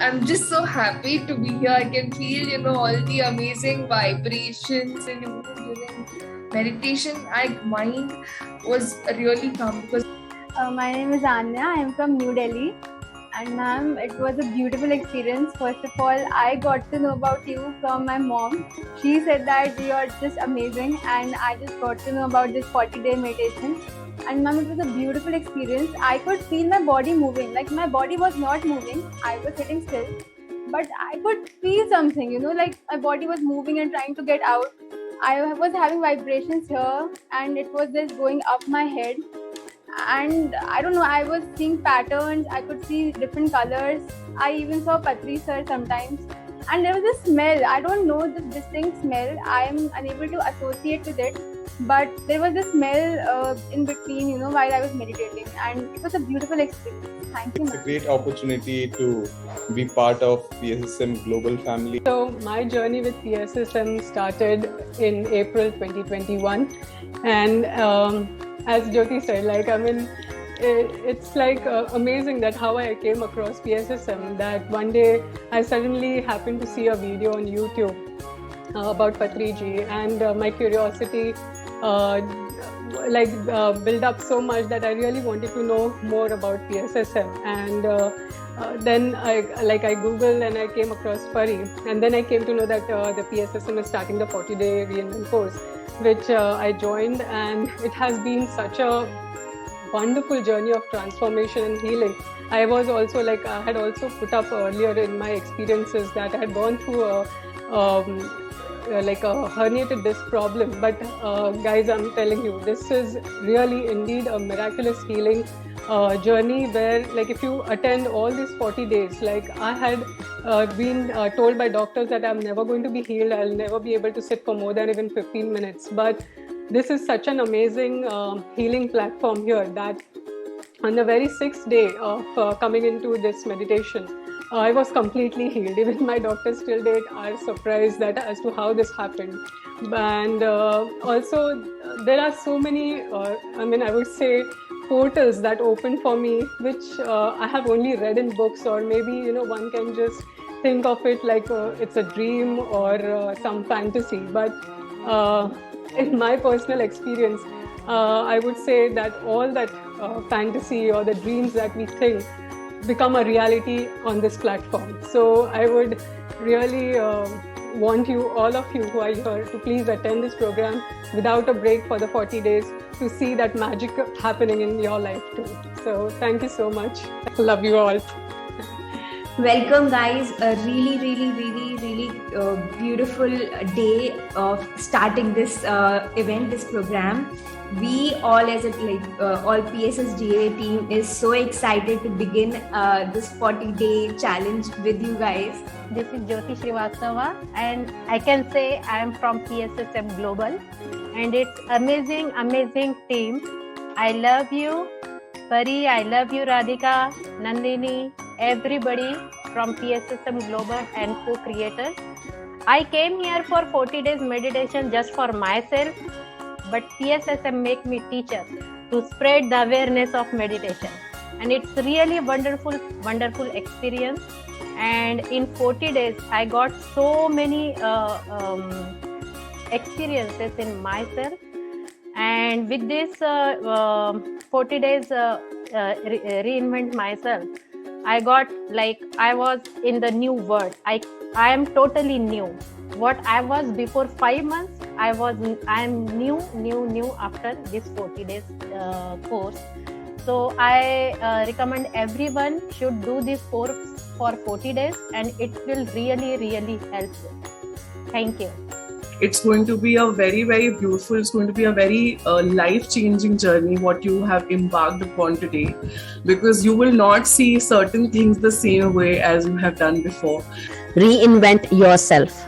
I'm just so happy to be here. I can feel, all the amazing vibrations and during meditation. My mind was really calm because my name is Anya. I am from New Delhi. And ma'am, it was a beautiful experience. First of all, I got to know about you from my mom. She said that you are just amazing, and I just got to know about this 40-day meditation. And ma'am, it was a beautiful experience. I could feel my body moving. Like my body was not moving. I was sitting still, but I could feel something. Like my body was moving and trying to get out. I was having vibrations here, and it was just going up my head. And I don't know, I was seeing patterns, I could see different colors. I even saw Patri sir sometimes. And there was this smell, I don't know the distinct smell, I am unable to associate with it. But there was this smell in between, while I was meditating. And it was a beautiful experience. Thank you. It's a great opportunity to be part of PSSM Global Family. So my journey with PSSM started in April 2021. And as Jyoti said, it's amazing that how I came across PSSM, that one day I suddenly happened to see a video on YouTube about Patriji, and my curiosity built up so much that I really wanted to know more about PSSM. And then I Googled and I came across Pari, and then I came to know that the PSSM is starting the 40-day reinvent course, which I joined, and it has been such a wonderful journey of transformation and healing. I was also I had also put up earlier in my experiences that I had gone through a herniated disc problem, but guys, I'm telling you, this is really indeed a miraculous healing journey where if you attend all these 40 days, I had been told by doctors that I'm never going to be healed, I'll never be able to sit for more than even 15 minutes, but this is such an amazing healing platform here that on the very 6th day of coming into this meditation, I was completely healed. Even my doctors till date are surprised as to how this happened. And also there are so many, I would say, portals that open for me, which I have only read in books, or maybe one can just think of it like it's a dream or some fantasy. But in my personal experience, I would say that all that fantasy or the dreams that we think become a reality on this platform. So I would really want you, all of you who are here, to please attend this program without a break for the 40 days to see that magic happening in your life too. So thank you so much. Love you all. Welcome guys, a really beautiful day of starting this event, this program. We all as all PSSGA team is so excited to begin this 40-day challenge with you guys. This is Jyoti Srivastava, and I can say I am from PSSM Global, and it's amazing team. I love you, Pari, I love you, Radhika, Nandini, everybody from PSSM Global and co-creators. I came here for 40 days meditation just for myself, but PSSM make me teacher to spread the awareness of meditation. And it's really wonderful experience. And in 40 days, I got so many experiences in myself. And with this 40 days reinvent myself, I got I was in the new world. I am totally new. What I was before 5 months, I am new after this 40 days course. So I recommend everyone should do this course for 40 days, and it will really help you. Thank you. It's going to be a very beautiful, it's going to be a very life-changing journey what you have embarked upon today, because you will not see certain things the same way as you have done before. Reinvent yourself.